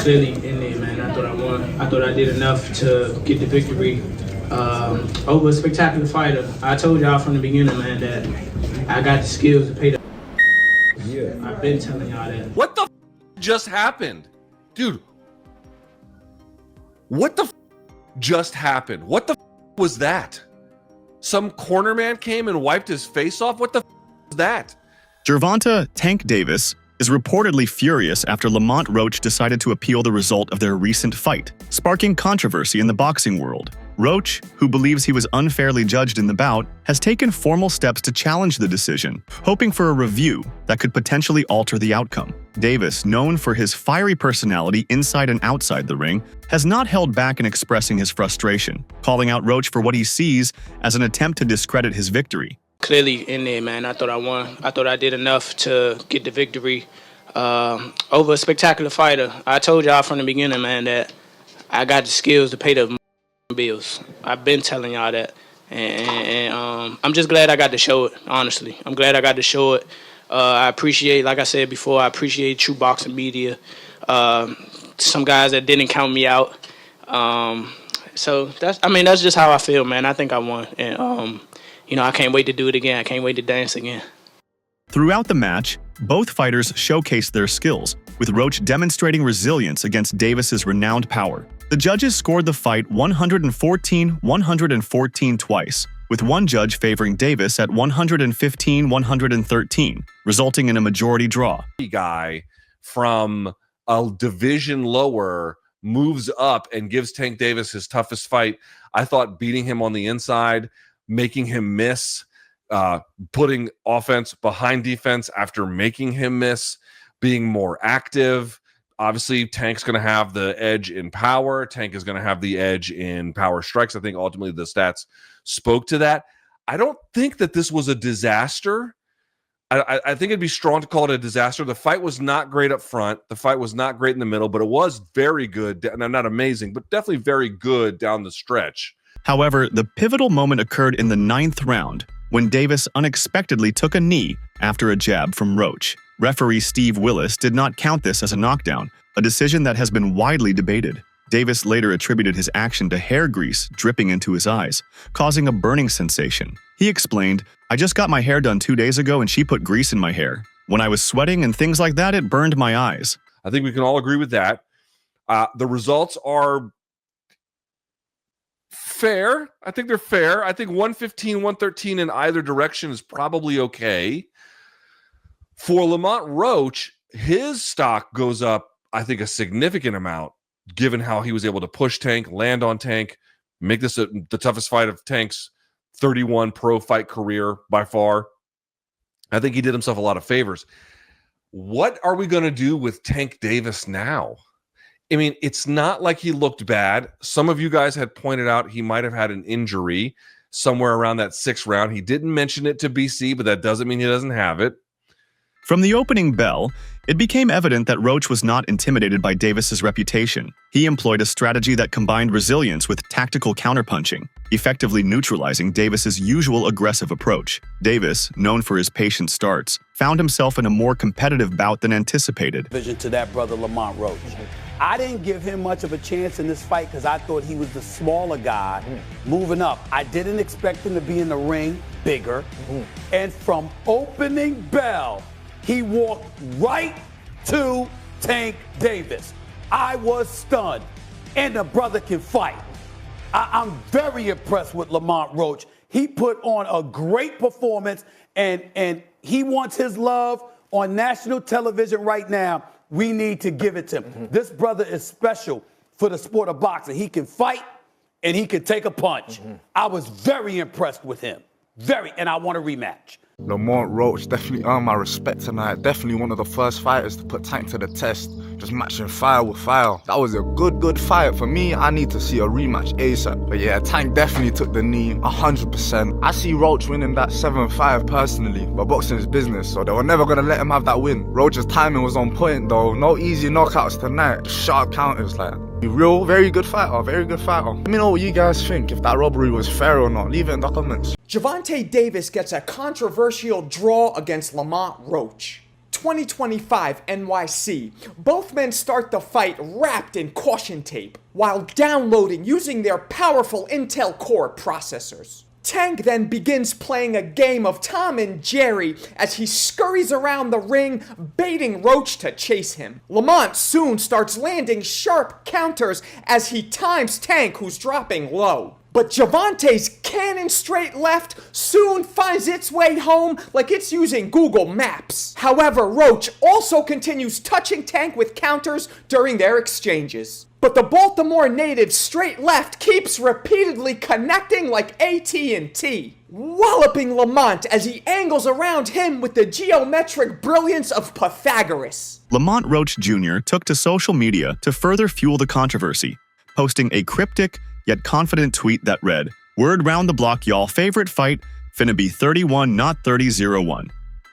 clearly in there, man. I thought I won. I thought I did enough to get the victory over a spectacular fighter. I told y'all from the beginning, man, that I got the skills to pay the. Yeah. I've been telling y'all that. What the just happened? Dude, what the just happened? What the was that? Some corner man came and wiped his face off? What the was that? Gervonta "Tank" Davis is reportedly furious after Lamont Roach decided to appeal the result of their recent fight, sparking controversy in the boxing world. Roach, who believes he was unfairly judged in the bout, has taken formal steps to challenge the decision, hoping for a review that could potentially alter the outcome. Davis, known for his fiery personality inside and outside the ring, has not held back in expressing his frustration, calling out Roach for what he sees as an attempt to discredit his victory. Clearly in there, man. I thought I won. I thought I did enough to get the victory over a spectacular fighter. I told y'all from the beginning, man, that I got the skills to pay the bills. I've been telling y'all that. And I'm just glad I got to show it, honestly. I'm glad I got to show it. I appreciate, like I said before, I appreciate True Boxing Media. Some guys that didn't count me out. So that's just how I feel, man. I think I won. And I can't wait to do it again. I can't wait to dance again. Throughout the match, both fighters showcased their skills, with Roach demonstrating resilience against Davis's renowned power. The judges scored the fight 114-114 twice, with one judge favoring Davis at 115-113, resulting in a majority draw. Guy from a division lower moves up and gives Tank Davis his toughest fight. I thought beating him on the inside, making him miss, putting offense behind defense after making him miss, being more active. Obviously, Tank's going to have the edge in power. Tank is going to have the edge in power strikes. I think ultimately the stats spoke to that. I don't think that this was a disaster. I think it'd be strong to call it a disaster. The fight was not great up front. The fight was not great in the middle, but it was very good. Not amazing, but definitely very good down the stretch. However, the pivotal moment occurred in the 9th round, when Davis unexpectedly took a knee after a jab from Roach. Referee Steve Willis did not count this as a knockdown, a decision that has been widely debated. Davis later attributed his action to hair grease dripping into his eyes, causing a burning sensation. He explained, "I just got my hair done 2 days ago and she put grease in my hair. When I was sweating and things like that, it burned my eyes." I think we can all agree with that. The results are fair. I think they're fair. I think 115, 113 in either direction is probably okay. For Lamont Roach, his stock goes up, I think, a significant amount, given how he was able to push Tank, land on Tank, make this the toughest fight of Tank's 31 pro fight career by far. I think he did himself a lot of favors. What are we going to do with Tank Davis now? I mean, it's not like he looked bad. Some of you guys had pointed out he might have had an injury somewhere around that 6th round. He didn't mention it to BC, but that doesn't mean he doesn't have it. From the opening bell, it became evident that Roach was not intimidated by Davis's reputation. He employed a strategy that combined resilience with tactical counterpunching, effectively neutralizing Davis's usual aggressive approach. Davis, known for his patient starts, found himself in a more competitive bout than anticipated. Vision to that brother Lamont Roach. I didn't give him much of a chance in this fight because I thought he was the smaller guy moving up. I didn't expect him to be in the ring bigger. And from opening bell, he walked right to Tank Davis. I was stunned, and the brother can fight. I'm very impressed with Lamont Roach. He put on a great performance, and he wants his love on national television right now. We need to give it to him. This brother is special for the sport of boxing. He can fight, and he can take a punch. I was very impressed with him. And I want a rematch. Lamont Roach definitely earned my respect tonight. Definitely one of the first fighters to put Tank to the test. Just matching fire with fire. That was a good fight. For me, I need to see a rematch ASAP. But yeah, Tank definitely took the knee, 100%. I see Roach winning that 7-5 personally. But boxing is business, so they were never going to let him have that win. Roach's timing was on point though. No easy knockouts tonight. Just sharp counters like. Real, very good fighter, very good fighter. Let me know what you guys think, if that robbery was fair or not. Leave it in the comments. Gervonta Davis gets a controversial draw against Lamont Roach. 2025 NYC. Both men start the fight wrapped in caution tape while downloading using their powerful Intel Core processors. Tank then begins playing a game of Tom and Jerry as he scurries around the ring, baiting Roach to chase him. Lamont soon starts landing sharp counters as he times Tank, who's dropping low. But Gervonta's cannon straight left soon finds its way home like it's using Google Maps. However, Roach also continues touching Tank with counters during their exchanges. But the Baltimore native's straight left keeps repeatedly connecting like AT&T, walloping Lamont as he angles around him with the geometric brilliance of Pythagoras. Lamont Roach Jr. took to social media to further fuel the controversy, posting a cryptic yet confident tweet that read, "Word round the block, y'all, favorite fight, finna be 31 not 30-01.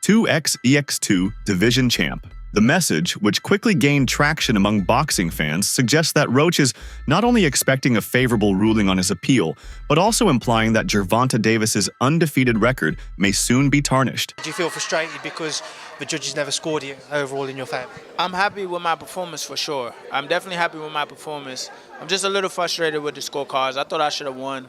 2x-EX2 division champ." The message, which quickly gained traction among boxing fans, suggests that Roach is not only expecting a favorable ruling on his appeal, but also implying that Gervonta Davis's undefeated record may soon be tarnished. Do you feel frustrated because the judges never scored you overall in your favor? I'm happy with my performance for sure. I'm definitely happy with my performance. I'm just a little frustrated with the scorecards. I thought I should have won.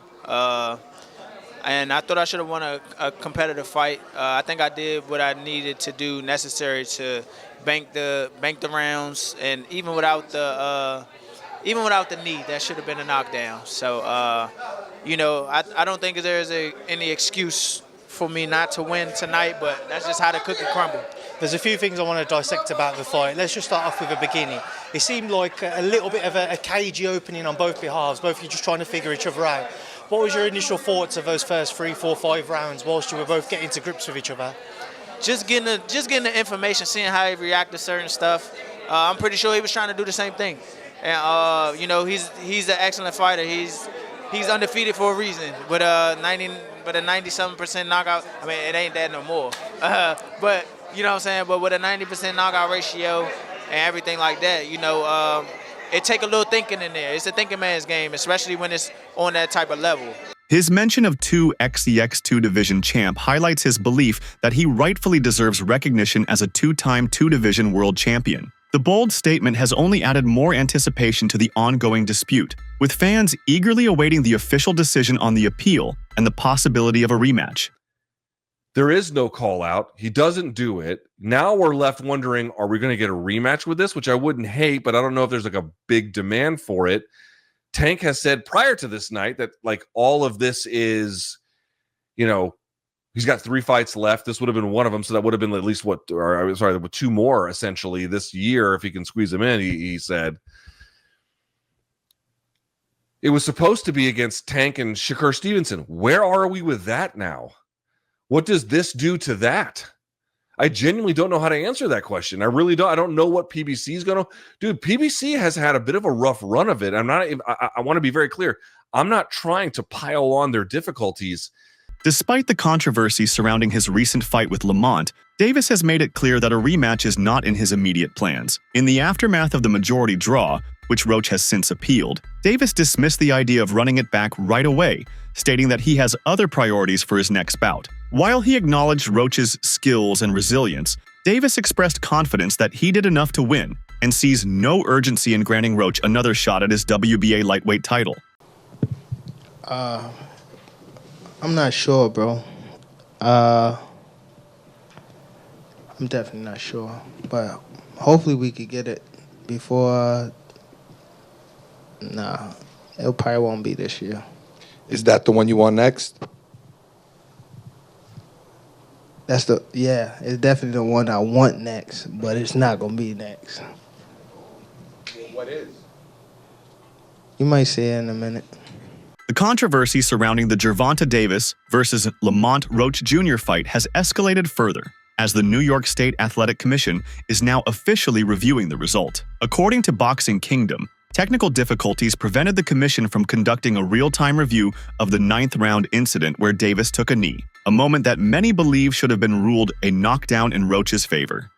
And I thought I should have won a competitive fight. I think I did what I needed to do necessary to bank the rounds, and even without the knee, that should have been a knockdown. So I don't think there's any excuse for me not to win tonight, but that's just how the cookie crumbled. There's a few things I want to dissect about the fight. Let's just start off with the beginning. It seemed like a little bit of a cagey opening on both behalves. Both of you just trying to figure each other out. What was your initial thoughts of those first 3, 4, 5 rounds whilst you were both getting to grips with each other? Just getting the information, seeing how he reacted to certain stuff. I'm pretty sure he was trying to do the same thing. And he's an excellent fighter. He's undefeated for a reason. With a 97% knockout, I mean, it ain't that no more. But you know what I'm saying. But with a 90% knockout ratio and everything like that, it take a little thinking in there. It's a thinking man's game, especially when it's on that type of level. His mention of 2x-EX2 division champ highlights his belief that he rightfully deserves recognition as a 2-time 2-division world champion. The bold statement has only added more anticipation to the ongoing dispute, with fans eagerly awaiting the official decision on the appeal and the possibility of a rematch. There is no call out. He doesn't do it. Now we're left wondering, are we going to get a rematch with this? Which I wouldn't hate, but I don't know if there's like a big demand for it. Tank has said prior to this night that like all of this is, he's got 3 fights left. This would have been one of them. So that would have been at least 2 more essentially this year if he can squeeze them in, he said. It was supposed to be against Tank and Shakur Stevenson. Where are we with that now? What does this do to that? I genuinely don't know how to answer that question. I really don't. I don't know what PBC is going to do. PBC has had a bit of a rough run of it. I want to be very clear. I'm not trying to pile on their difficulties. Despite the controversy surrounding his recent fight with Lamont, Davis has made it clear that a rematch is not in his immediate plans. In the aftermath of the majority draw, which Roach has since appealed, Davis dismissed the idea of running it back right away, stating that he has other priorities for his next bout. While he acknowledged Roach's skills and resilience, Davis expressed confidence that he did enough to win and sees no urgency in granting Roach another shot at his WBA lightweight title. I'm not sure, bro. I'm definitely not sure, but hopefully we could get it before. Nah, it probably won't be this year. Is that the one you want next? It's definitely the one I want next, but it's not gonna be next. What is? You might see it in a minute. The controversy surrounding the Gervonta Davis versus Lamont Roach Jr. fight has escalated further, as the New York State Athletic Commission is now officially reviewing the result. According to Boxing Kingdom, technical difficulties prevented the commission from conducting a real-time review of the 9th round incident where Davis took a knee, a moment that many believe should have been ruled a knockdown in Roach's favor.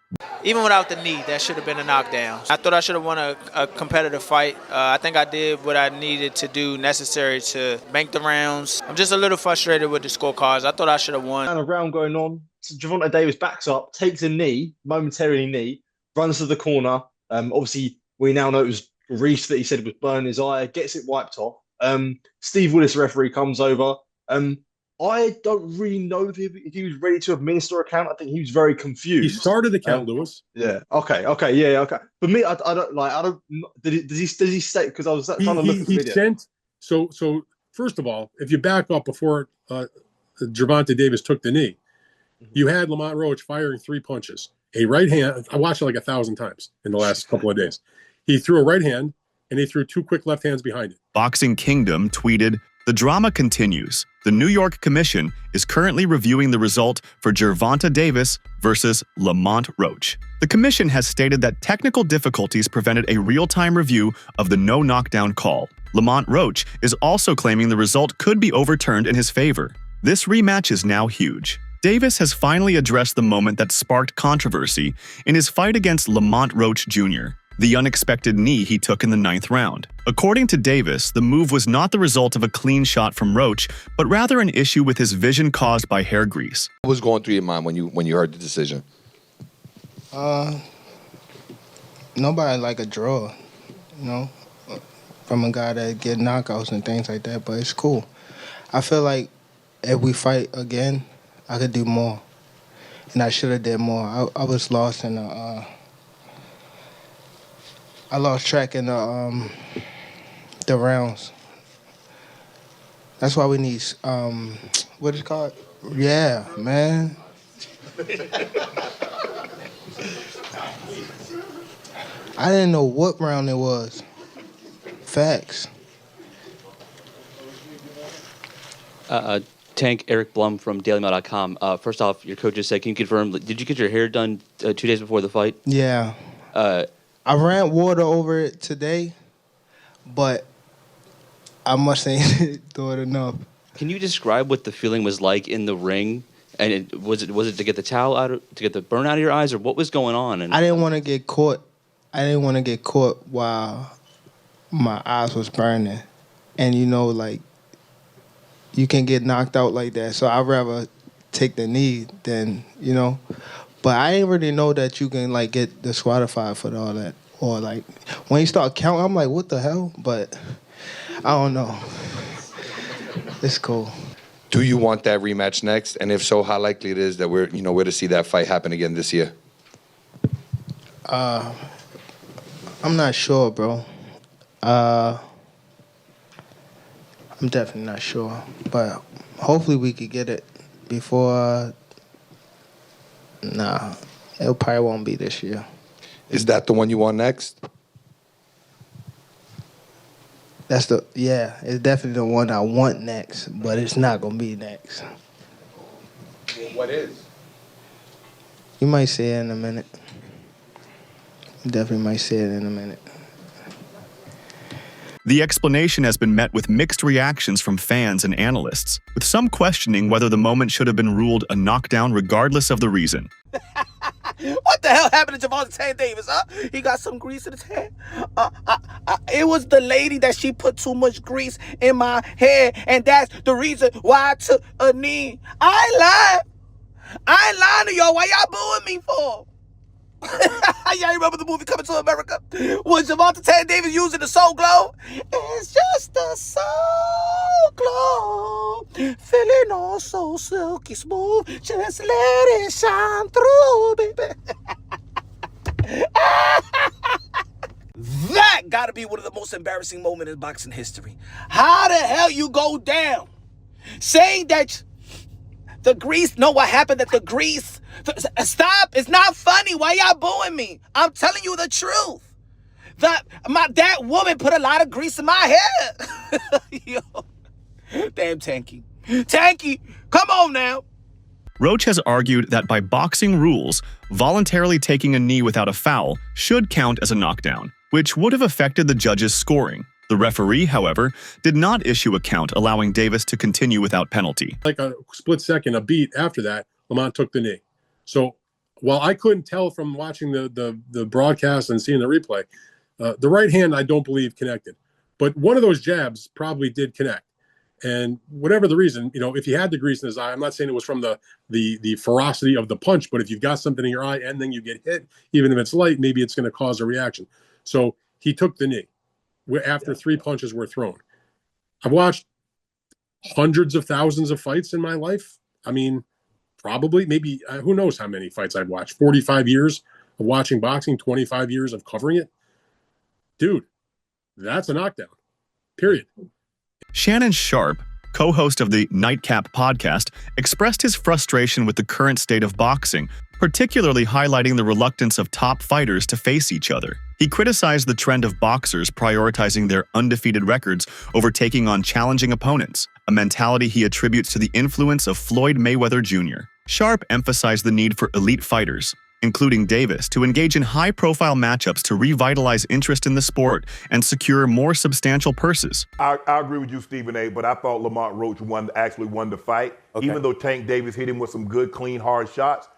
Even without the knee, that should have been a knockdown. I thought I should have won a competitive fight. I think I did what I needed to do necessary to bank the rounds. I'm just a little frustrated with the scorecards. I thought I should have won. And a round going on, Gervonta Davis backs up, takes a knee, momentarily knee, runs to the corner. Obviously, we now know it was Reese that he said was burning his eye, gets it wiped off. Steve Willis, referee, comes over. I don't really know if he was ready to administer a count. I think he was very confused. He started the count, Lewis. Yeah. Okay. For me, I don't. Does he say? Because I was trying to look at the video. Sent. So first of all, if you back up before Gervonta Davis took the knee, you had Lamont Roach firing 3 punches. A right hand. I watched it like 1,000 times in the last couple of days. He threw a right hand and he threw 2 quick left hands behind it. Boxing Kingdom tweeted, "The drama continues. The New York Commission is currently reviewing the result for Gervonta Davis versus Lamont Roach. The commission has stated that technical difficulties prevented a real-time review of the no-knockdown call. Lamont Roach is also claiming the result could be overturned in his favor. This rematch is now huge." Davis has finally addressed the moment that sparked controversy in his fight against Lamont Roach Jr., the unexpected knee he took in the 9th round. According to Davis, the move was not the result of a clean shot from Roach, but rather an issue with his vision caused by hair grease. What was going through your mind when you heard the decision? Nobody like a draw, from a guy that get knockouts and things like that, but it's cool. I feel like if we fight again, I could do more, and I should have did more. I was lost in the I lost track in the rounds. That's why we need what is it called? Yeah, man. I didn't know what round it was. Facts. Tank, Eric Blum from DailyMail.com. First off, your coach just said, can you confirm, did you get your hair done 2 days before the fight? Yeah. I ran water over it today, but I must ain't do it enough. Can you describe what the feeling was like in the ring? And was it to get the towel out, to get the burn out of your eyes, or what was going on? And I didn't want to get caught. I didn't want to get caught while my eyes was burning, and you can get knocked out like that. So I'd rather take the knee than But I didn't really know that you can get disqualified for all that. Or when you start counting, I'm like, what the hell? But I don't know. It's cool. Do you want that rematch next? And if so, how likely it is that we're to see that fight happen again this year? I'm not sure, bro. I'm definitely not sure. But hopefully we could get it before... Nah, it probably won't be this year. Is that the one you want next? It's definitely the one I want next, but it's not gonna be next. What is? You might see it in a minute. You definitely might see it in a minute. The explanation has been met with mixed reactions from fans and analysts, with some questioning whether the moment should have been ruled a knockdown regardless of the reason. What the hell happened to Gervonta Davis, huh? He got some grease in his hair. It was the lady that she put too much grease in my hair, and that's the reason why I took a knee. I ain't lying to y'all. Why y'all booing me for? Y'all remember the movie Coming to America? Was Gervonta Davis using the Soul Glow? It's just a Soul Glow, feeling all so silky smooth. Just let it shine through, baby. That gotta be one of the most embarrassing moments in boxing history. How the hell you go down saying that the grease? Know what happened? That the grease. Stop! It's not funny. Why y'all booing me? I'm telling you the truth. That woman put a lot of grease in my hair. Yo, damn Tanky, come on now. Roach has argued that by boxing rules, voluntarily taking a knee without a foul should count as a knockdown, which would have affected the judge's scoring. The referee, however, did not issue a count, allowing Davis to continue without penalty. Like a split second, a beat after that, Lamont took the knee. So while I couldn't tell from watching the broadcast and seeing the replay, the right hand I don't believe connected, but one of those jabs probably did connect. And whatever the reason, if he had the grease in his eye, I'm not saying it was from the ferocity of the punch, but if you've got something in your eye and then you get hit, even if it's light, maybe it's going to cause a reaction. So he took the knee after 3 punches were thrown. I've watched hundreds of thousands of fights in my life. I mean, probably, maybe, who knows how many fights I've watched. 45 years of watching boxing, 25 years of covering it. Dude, that's a knockdown, period. Shannon Sharp, co-host of the Nightcap podcast, expressed his frustration with the current state of boxing, particularly highlighting the reluctance of top fighters to face each other. He criticized the trend of boxers prioritizing their undefeated records over taking on challenging opponents, a mentality he attributes to the influence of Floyd Mayweather Jr. Sharp emphasized the need for elite fighters, including Davis, to engage in high-profile matchups to revitalize interest in the sport and secure more substantial purses. I agree with you, Stephen A., but I thought Lamont Roach actually won the fight. Okay. Even though Tank Davis hit him with some good, clean, hard shots,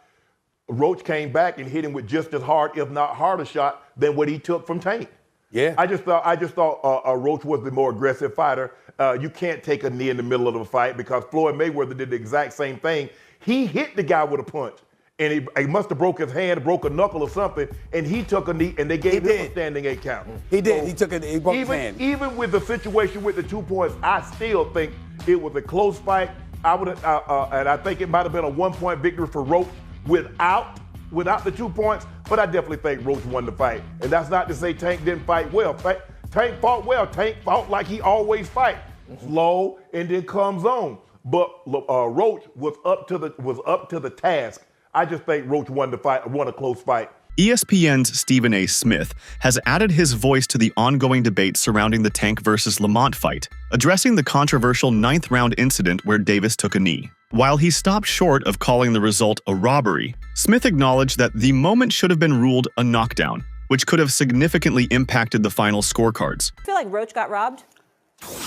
Roach came back and hit him with just as hard, if not harder shot than what he took from Tank. Yeah. I just thought Roach was the more aggressive fighter. You can't take a knee in the middle of the fight because Floyd Mayweather did the exact same thing. He hit the guy with a punch. And he must have broke his hand, broke a knuckle or something, and he took a knee, and they gave him a standing 8 count. He did. So he broke his hand. Even with the situation with the 2 points, I still think it was a close fight. And I think it might have been a 1-point victory for Roach without the 2 points, but I definitely think Roach won the fight. And that's not to say Tank didn't fight well. Tank fought well. Tank fought like he always fight, slow and then comes on. But Roach was up to the task. I just think Roach won a close fight. ESPN's Stephen A. Smith has added his voice to the ongoing debate surrounding the Tank versus Lamont fight, addressing the controversial 9th-round incident where Davis took a knee. While he stopped short of calling the result a robbery, Smith acknowledged that the moment should have been ruled a knockdown, which could have significantly impacted the final scorecards. I feel like Roach got robbed.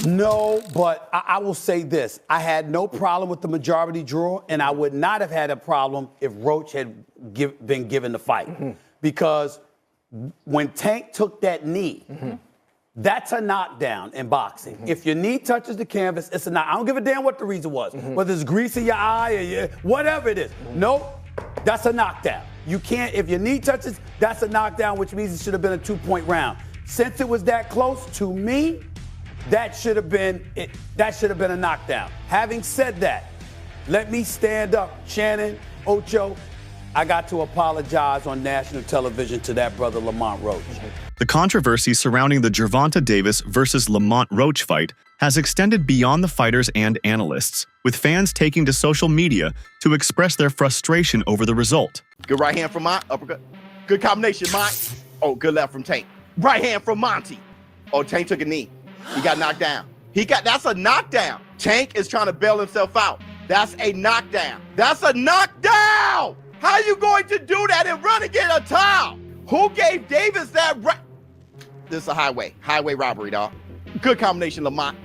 No, but I will say this. I had no problem with the majority draw, and I would not have had a problem if Roach had been given the fight. Because when Tank took that knee, that's a knockdown in boxing. If your knee touches the canvas, it's a knock. I don't give a damn what the reason was. Whether it's grease in your eye or whatever it is. Nope, that's a knockdown. You can't, if your knee touches, that's a knockdown, which means it should have been a 2-point round. Since it was that close, to me, that should have been a knockdown. Having said that, let me stand up. Shannon, Ocho, I got to apologize on national television to that brother Lamont Roach. The controversy surrounding the Gervonta Davis versus Lamont Roach fight has extended beyond the fighters and analysts, with fans taking to social media to express their frustration over the result. Good right hand from Mont, uppercut. Good combination, Mont. Oh, good left from Tank. Right hand from Monty. Oh, Tank took a knee. He got knocked down. That's a knockdown. Tank is trying to bail himself out. That's a knockdown. That's a knockdown! How are you going to do that and run and get a towel? Who gave Davis that right? This is a highway robbery, dog. Good combination, Lamont.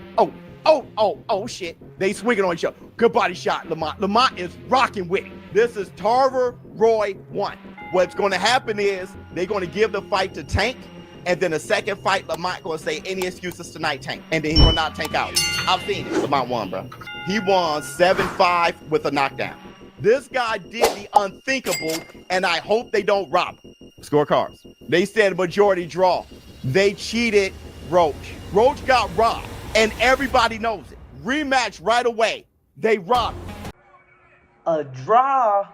Oh, shit. They swinging on each other. Good body shot, Lamont. Lamont is rocking with it. This is Tarver Roy 1. What's going to happen is they're going to give the fight to Tank, and then the second fight, Lamont going to say, any excuses tonight, Tank. And then he will not Tank out. I've seen it. Lamont won, bro. He won 7-5 with a knockdown. This guy did the unthinkable, and I hope they don't rob him. Scorecards. They said majority draw. They cheated Roach. Roach got robbed, and everybody knows it. Rematch right away. They robbed him. A draw?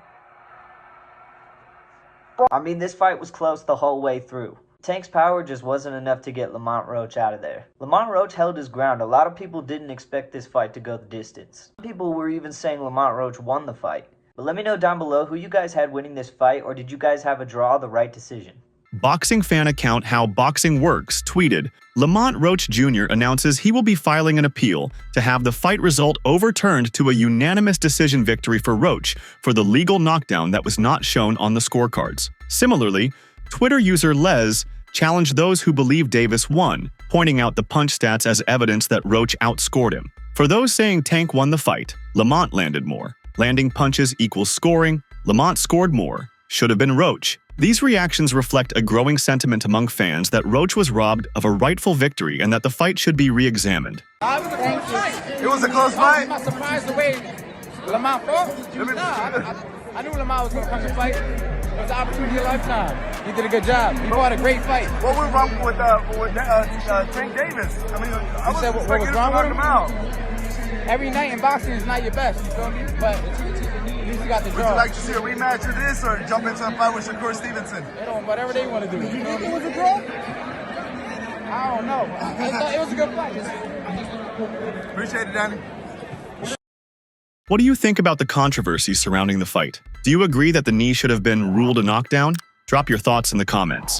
I mean, this fight was close the whole way through. Tank's power just wasn't enough to get Lamont Roach out of there. Lamont Roach held his ground. A lot of people didn't expect this fight to go the distance. Some people were even saying Lamont Roach won the fight. But let me know down below who you guys had winning this fight, or did you guys have a draw the right decision? Boxing fan account How Boxing Works tweeted, Lamont Roach Jr. announces he will be filing an appeal to have the fight result overturned to a unanimous decision victory for Roach for the legal knockdown that was not shown on the scorecards. Similarly, Twitter user Les challenged those who believe Davis won, pointing out the punch stats as evidence that Roach outscored him. For those saying Tank won the fight, Lamont landed more. Landing punches equals scoring, Lamont scored more. should have been Roach. These reactions reflect a growing sentiment among fans that Roach was robbed of a rightful victory and that the fight should be re-examined. It was a close fight. I'm not surprised the way Lamont fought. I knew Lamont was going to come to fight. It was an opportunity of a lifetime. He did a good job. He fought a great fight. What went wrong with Tank Davis? I mean, I was what was wrong with him? Out. Every night in boxing is not your best, you feel me? But at least you got the draw. Would you like to see a rematch of this or jump into a fight with Shakur Stevenson? Whatever they want to do. You think it was a draw? I don't know. It was a good fight. Appreciate it, Danny. What do you think about the controversy surrounding the fight? Do you agree that the knee should have been ruled a knockdown? Drop your thoughts in the comments.